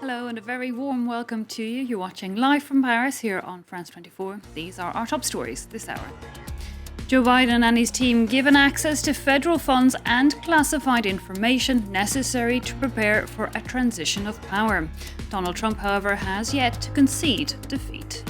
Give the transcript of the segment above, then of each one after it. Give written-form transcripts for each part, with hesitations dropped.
Hello and a very warm welcome to you. You're watching live from Paris here on France 24. These are our top stories this hour. Joe Biden and his team given access to federal funds and classified information necessary to prepare for a transition of power. Donald Trump, however, has yet to concede defeat.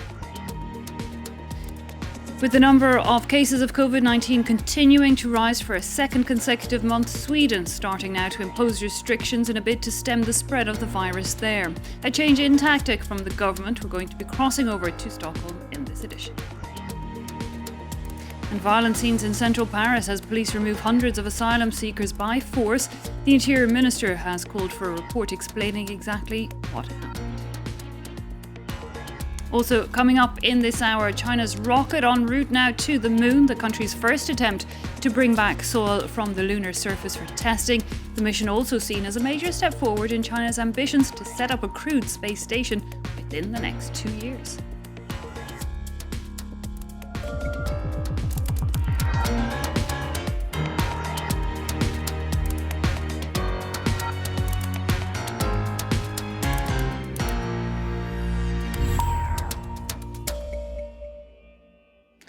With the number of cases of COVID-19 continuing to rise for a second consecutive month, Sweden starting now to impose restrictions in a bid to stem the spread of the virus there. A change in tactic from the government. We're going to be crossing over to Stockholm in this edition. And violent scenes in central Paris as police remove hundreds of asylum seekers by force. The Interior Minister has called for a report explaining exactly what happened. Also coming up in this hour, China's rocket en route now to the moon, the country's first attempt to bring back soil from the lunar surface for testing. The mission also seen as a major step forward in China's ambitions to set up a crewed space station within the next 2 years.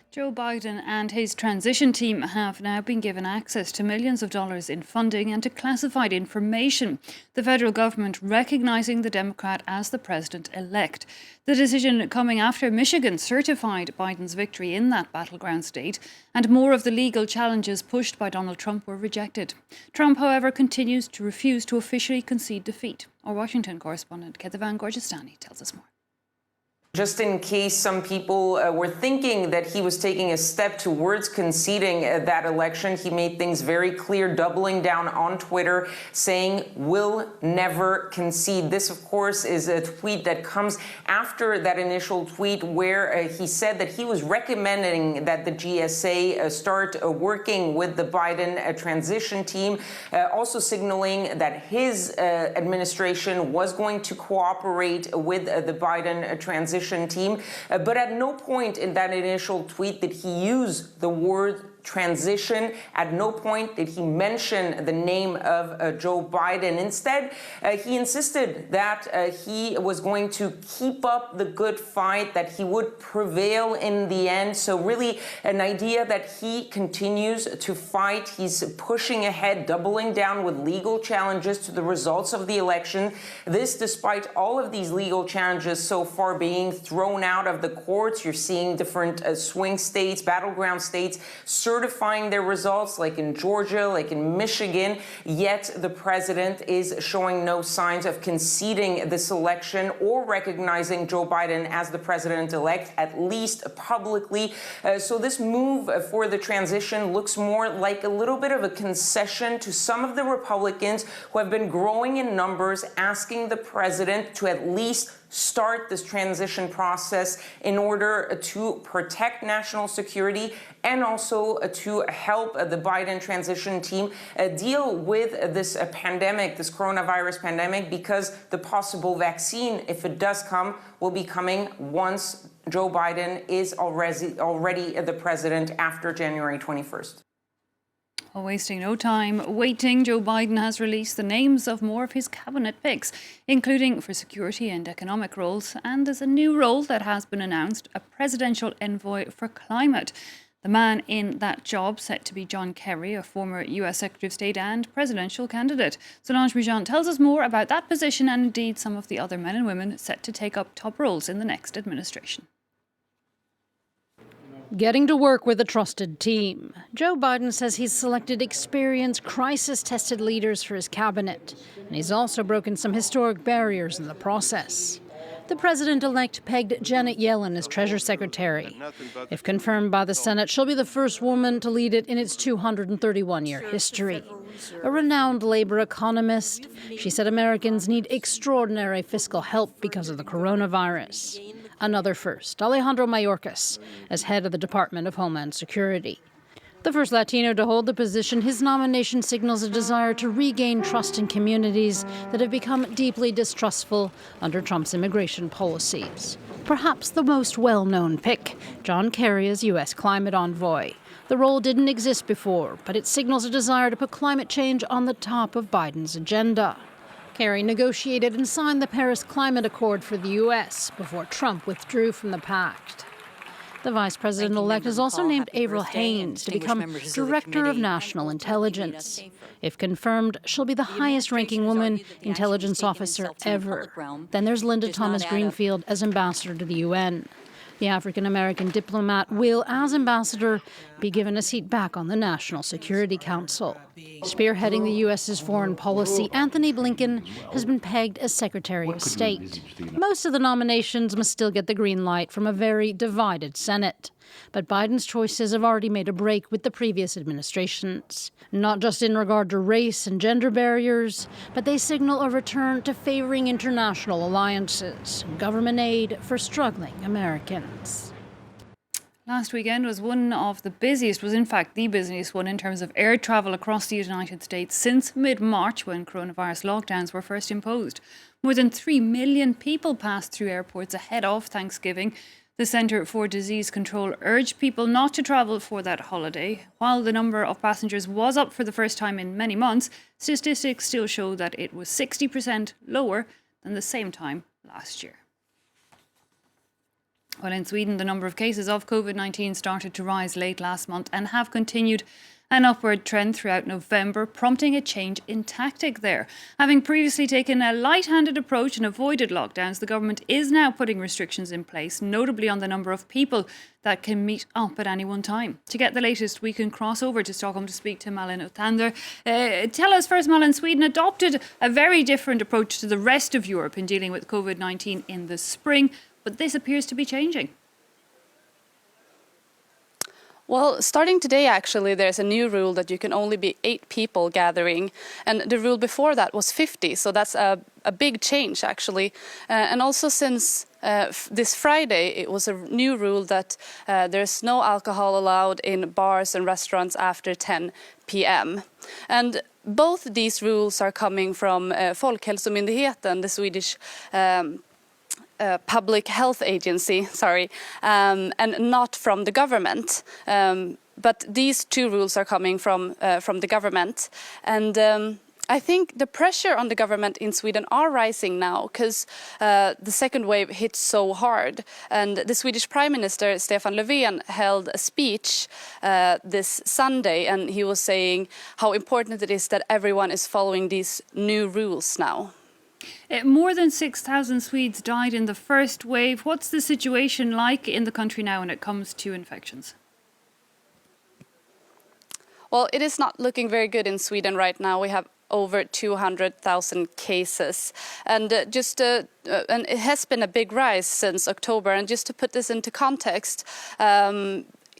Joe Biden and his transition team have now been given access to millions of dollars in funding and to classified information, the federal government recognizing the Democrat as the president-elect. The decision coming after Michigan certified Biden's victory in that battleground state, and more of the legal challenges pushed by Donald Trump were rejected. Trump, however, continues to refuse to officially concede defeat. Our Washington correspondent Ketevan Gorgistani tells us more. Just in case some people were thinking that he was taking a step towards conceding that election, he made things very clear, doubling down on Twitter, saying, "Will never concede." This, of course, is a tweet that comes after that initial tweet where he said that he was recommending that the GSA start working with the Biden transition team, also signaling that his administration was going to cooperate with the Biden transition team, but at no point in that initial tweet did he use the word transition. At no point did he mention the name of Joe Biden. Instead, he insisted that he was going to keep up the good fight, that he would prevail in the end. So really an idea that he continues to fight. He's pushing ahead, doubling down with legal challenges to the results of the election. This despite all of these legal challenges so far being thrown out of the courts. You're seeing different swing states, battleground states, certifying their results, like in Georgia, like in Michigan, yet the president is showing no signs of conceding this election or recognizing Joe Biden as the president-elect, at least publicly. So this move for the transition looks more like a little bit of a concession to some of the Republicans who have been growing in numbers, asking the president to at least start this transition process in order to protect national security and also to help the Biden transition team deal with this pandemic, this coronavirus pandemic, because the possible vaccine, if it does come, will be coming once Joe Biden is already the president after January 21st. Well, wasting no time waiting, Joe Biden has released the names of more of his cabinet picks, including for security and economic roles, and there's a new role that has been announced, a presidential envoy for climate. The man in that job set to be John Kerry, a former US Secretary of State and presidential candidate. Solange Mijan tells us more about that position and indeed some of the other men and women set to take up top roles in the next administration. Getting to work with a trusted team. Joe Biden says he's selected experienced, crisis-tested leaders for his cabinet, and he's also broken some historic barriers in the process. The president-elect pegged Janet Yellen as Treasury Secretary. If confirmed by the Senate, she'll be the first woman to lead it in its 231-year history. A renowned labor economist, she said Americans need extraordinary fiscal help because of the coronavirus. Another first, Alejandro Mayorkas, as head of the Department of Homeland Security. The first Latino to hold the position, his nomination signals a desire to regain trust in communities that have become deeply distrustful under Trump's immigration policies. Perhaps the most well-known pick, John Kerry as U.S. climate envoy. The role didn't exist before, but it signals a desire to put climate change on the top of Biden's agenda. Kerry negotiated and signed the Paris Climate Accord for the US before Trump withdrew from the pact. The Vice President-elect has also named Avril Haines to become Director of National Intelligence. If confirmed, she'll be the highest-ranking woman intelligence officer ever. Then there's Linda Thomas-Greenfield as ambassador to the UN. The African-American diplomat will, as ambassador, be given a seat back on the National Security Council. Spearheading the U.S.'s foreign policy, Anthony Blinken has been pegged as Secretary of State. Most of the nominations must still get the green light from a very divided Senate. But Biden's choices have already made a break with the previous administrations. Not just in regard to race and gender barriers, but they signal a return to favoring international alliances and government aid for struggling Americans. Last weekend was one of the busiest, was in fact the busiest one in terms of air travel across the United States since mid-March, when coronavirus lockdowns were first imposed. More than 3 million people passed through airports ahead of Thanksgiving. The Centre for Disease Control urged people not to travel for that holiday. While the number of passengers was up for the first time in many months, statistics still show that it was 60% lower than the same time last year. Well, in Sweden, the number of cases of COVID-19 started to rise late last month and have continued an upward trend throughout November, prompting a change in tactic there. Having previously taken a light-handed approach and avoided lockdowns, the government is now putting restrictions in place, notably on the number of people that can meet up at any one time. To get the latest, we can cross over to Stockholm to speak to Malin Othander. Tell us first, Malin, Sweden adopted a very different approach to the rest of Europe in dealing with COVID-19 in the spring, but this appears to be changing. Well, starting today, actually, there's a new rule that you can only be 8 people gathering. And the rule before that was 50. So that's a big change, actually. And also since this Friday, it was a new rule that there's no alcohol allowed in bars and restaurants after 10 p.m. And both these rules are coming from Folkhälsomyndigheten, the Swedish public health agency, and not from the government. But these 2 rules are coming from the government. And I think the pressure on the government in Sweden are rising now because the second wave hit so hard. And the Swedish Prime Minister, Stefan Löfven, held a speech this Sunday, and he was saying how important it is that everyone is following these new rules now. More than 6,000 Swedes died in the first wave. What's the situation like in the country now when it comes to infections? Well, it is not looking very good in Sweden right now. We have over 200,000 cases, and and it has been a big rise since October. And just to put this into context,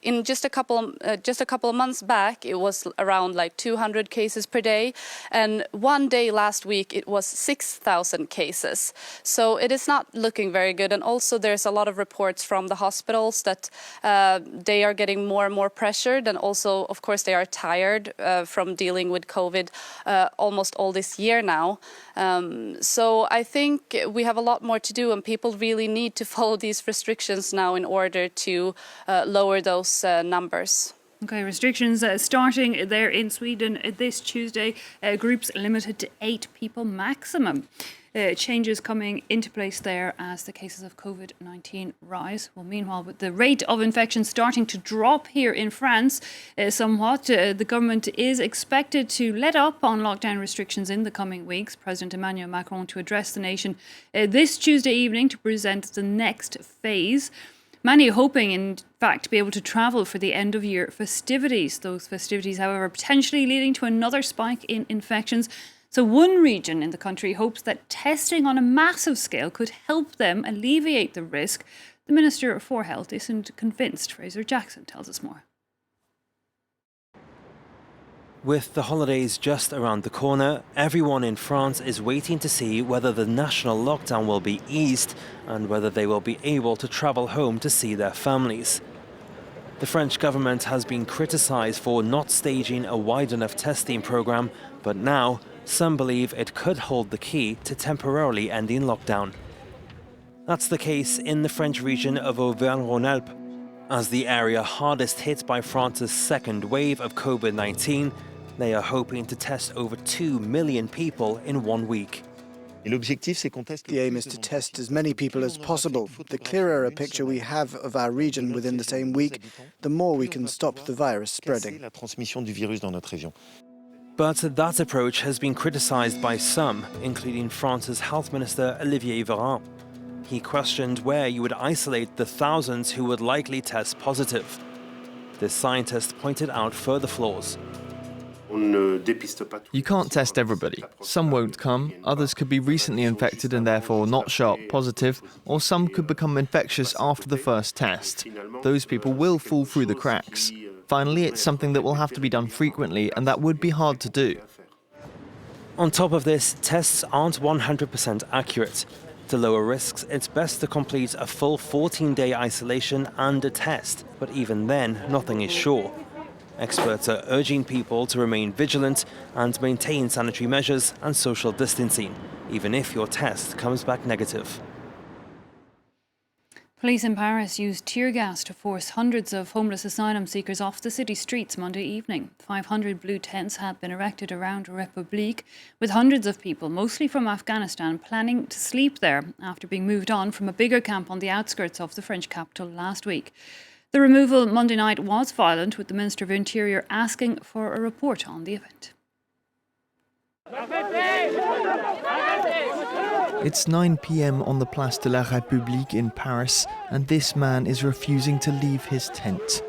in just a couple of months back, it was around like 200 cases per day, and one day last week it was 6,000 cases. So it is not looking very good. And also there's a lot of reports from the hospitals that they are getting more and more pressured, and also, of course, they are tired from dealing with COVID almost all this year now. So I think we have a lot more to do, and people really need to follow these restrictions now in order to lower those numbers. Okay, restrictions starting there in Sweden this Tuesday. Groups limited to 8 people maximum. Changes coming into place there as the cases of COVID-19 rise. Well, meanwhile, with the rate of infection starting to drop here in France somewhat, the government is expected to let up on lockdown restrictions in the coming weeks. President Emmanuel Macron to address the nation this Tuesday evening to present the next phase. Many hoping, in fact, to be able to travel for the end-of-year festivities. Those festivities, however, potentially leading to another spike in infections. So one region in the country hopes that testing on a massive scale could help them alleviate the risk. The Minister for Health isn't convinced. Fraser Jackson tells us more. With the holidays just around the corner, everyone in France is waiting to see whether the national lockdown will be eased and whether they will be able to travel home to see their families. The French government has been criticized for not staging a wide enough testing program, but now some believe it could hold the key to temporarily ending lockdown. That's the case in the French region of Auvergne-Rhône-Alpes. As the area hardest hit by France's second wave of COVID-19, they are hoping to test over 2 million people in 1 week. The aim is to test as many people as possible. The clearer a picture we have of our region within the same week, the more we can stop the virus spreading. But that approach has been criticised by some, including France's Health Minister Olivier Véran. He questioned where you would isolate the thousands who would likely test positive. This scientist pointed out further flaws. You can't test everybody. Some won't come, others could be recently infected and therefore not show up positive, or some could become infectious after the first test. Those people will fall through the cracks. Finally, it's something that will have to be done frequently, and that would be hard to do. On top of this, tests aren't 100% accurate. To lower risks, it's best to complete a full 14-day isolation and a test, but even then, nothing is sure. Experts are urging people to remain vigilant and maintain sanitary measures and social distancing, even if your test comes back negative. Police in Paris used tear gas to force hundreds of homeless asylum seekers off the city streets Monday evening. 500 blue tents had been erected around République, with hundreds of people, mostly from Afghanistan, planning to sleep there after being moved on from a bigger camp on the outskirts of the French capital last week. The removal Monday night was violent, with the Minister of Interior asking for a report on the event. It's 9 p.m. on the Place de la République in Paris, and this man is refusing to leave his tent.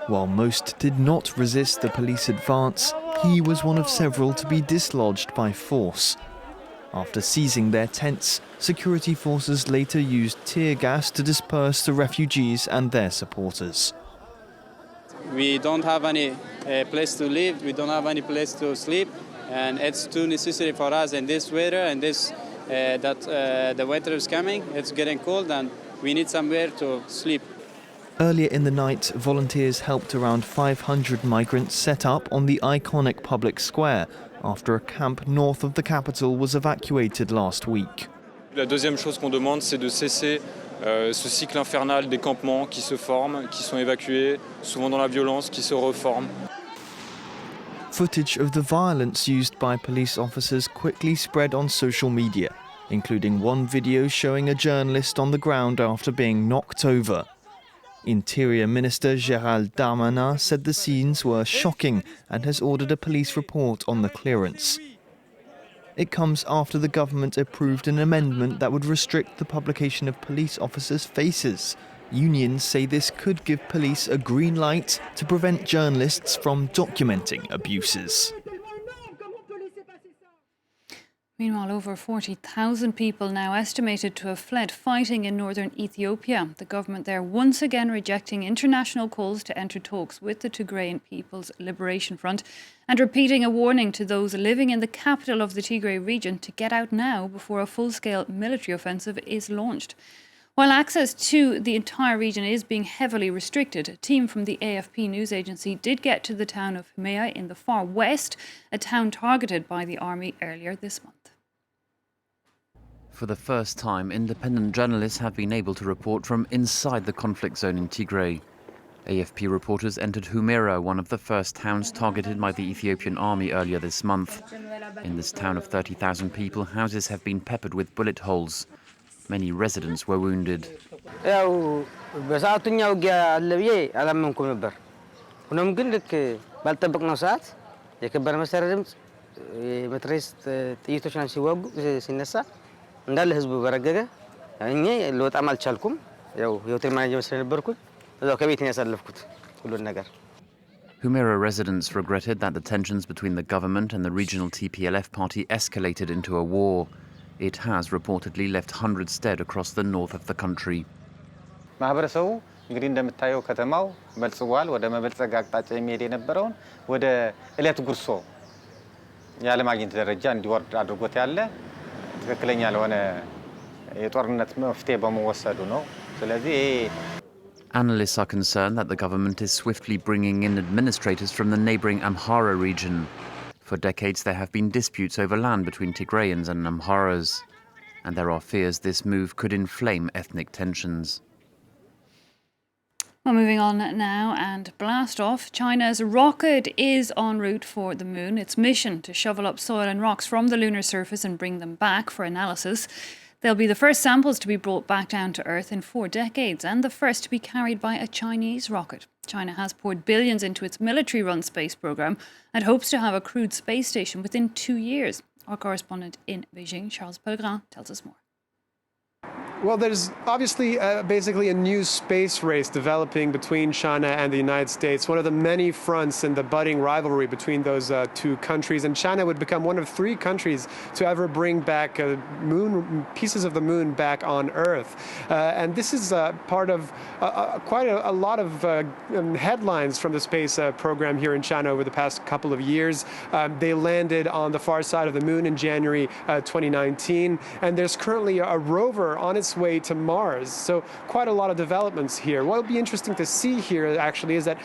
While most did not resist the police advance, he was one of several to be dislodged by force. After seizing their tents, security forces later used tear gas to disperse the refugees and their supporters. We don't have any place to live, we don't have any place to sleep, and it's too necessary for us in this weather and the winter is coming, it's getting cold and we need somewhere to sleep. Earlier in the night, volunteers helped around 500 migrants set up on the iconic public square after a camp north of the capital was evacuated last week. La deuxième chose qu'on demande, c'est de cesser ce cycle infernal des campements qui se forment, qui sont évacués, souvent dans la violence, qui se reforment. Footage of the violence used by police officers quickly spread on social media, including one video showing a journalist on the ground after being knocked over. Interior Minister Gérald Darmanin said the scenes were shocking and has ordered a police report on the clearance. It comes after the government approved an amendment that would restrict the publication of police officers' faces. Unions say this could give police a green light to prevent journalists from documenting abuses. Meanwhile, over 40,000 people now estimated to have fled fighting in northern Ethiopia. The government there once again rejecting international calls to enter talks with the Tigrayan People's Liberation Front and repeating a warning to those living in the capital of the Tigray region to get out now before a full-scale military offensive is launched. While access to the entire region is being heavily restricted, a team from the AFP news agency did get to the town of Himea in the far west, a town targeted by the army earlier this month. For the first time, independent journalists have been able to report from inside the conflict zone in Tigray. AFP reporters entered Humera, one of the first towns targeted by the Ethiopian army earlier this month. In this town of 30,000 people, houses have been peppered with bullet holes. Many residents were wounded. እንዳለ ህዝቡ በረገገ እኔ ለወጣም አልቻልኩም ያው የሆቴል ማኔጀር ስለነበርኩኝ እዛው ከቤት ነው ያሳለፍኩት ሁሉን ነገር Humera residents regretted that the tensions between the government and the regional TPLF party escalated into a war. It has reportedly left hundreds dead across the north of the country. ማህበረሰቡ እንግዲህ እንደምታየው ከተማው መልጽዋል ወደ መበልጸግ አቅጣጫ የሚሄድ የነበረውን ወደ እለት ጉርሶ ያለማግኘት ደረጃ እንዲወርድ አድርጎት ያለ ትክክለኛ ለሆነ የጦርነት መፍትሄ በመወሰዱ ነው ስለዚህ Analysts are concerned that the government is swiftly bringing in administrators from the neighbouring Amhara region. For decades there have been disputes over land between Tigrayans and Amharas, and there are fears this move could inflame ethnic tensions. Well, moving on now and blast off. China's rocket is en route for the moon. Its mission to shovel up soil and rocks from the lunar surface and bring them back for analysis. They'll be the first samples to be brought back down to Earth in 4 decades and the first to be carried by a Chinese rocket. China has poured billions into its military-run space program and hopes to have a crewed space station within 2 years. Our correspondent in Beijing, Charles Pellegrin, tells us more. Well, there's obviously basically a new space race developing between China and the United States, one of the many fronts in the budding rivalry between those two countries. And China would become one of 3 countries to ever bring back pieces of the moon back on Earth. And this is part of quite a lot of headlines from the space program here in China over the past couple of years. They landed on the far side of the moon in January 2019, and there's currently a rover on its way to Mars. So quite a lot of developments here. What will be interesting to see here actually is that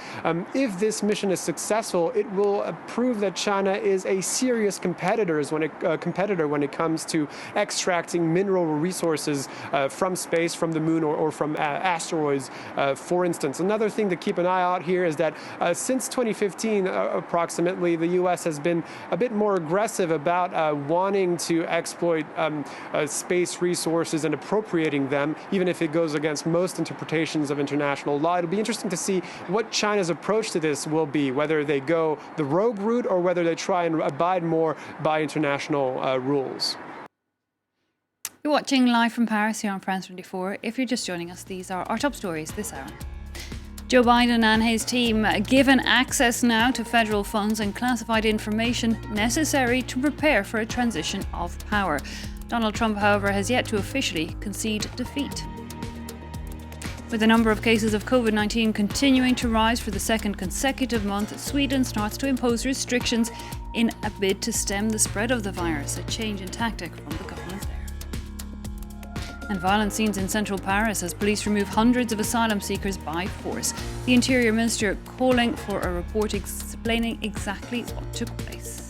if this mission is successful, it will prove that China is a serious competitor when it comes to extracting mineral resources from space, from the moon, or from asteroids, for instance. Another thing to keep an eye out here is that since 2015, approximately, the U.S. has been a bit more aggressive about wanting to exploit space resources and appropriating them, even if it goes against most interpretations of international law. It'll be interesting to see what China's approach to this will be, whether they go the rogue route or whether they try and abide more by international rules. You're watching live from Paris here on France 24. If you're just joining us, these are our top stories this hour. Joe Biden and his team given access now to federal funds and classified information necessary to prepare for a transition of power. Donald Trump, however, has yet to officially concede defeat. With the number of cases of COVID-19 continuing to rise for the second consecutive month, Sweden starts to impose restrictions in a bid to stem the spread of the virus, a change in tactic from the government there. And violent scenes in central Paris as police remove hundreds of asylum seekers by force. The Interior Minister calling for a report explaining exactly what took place.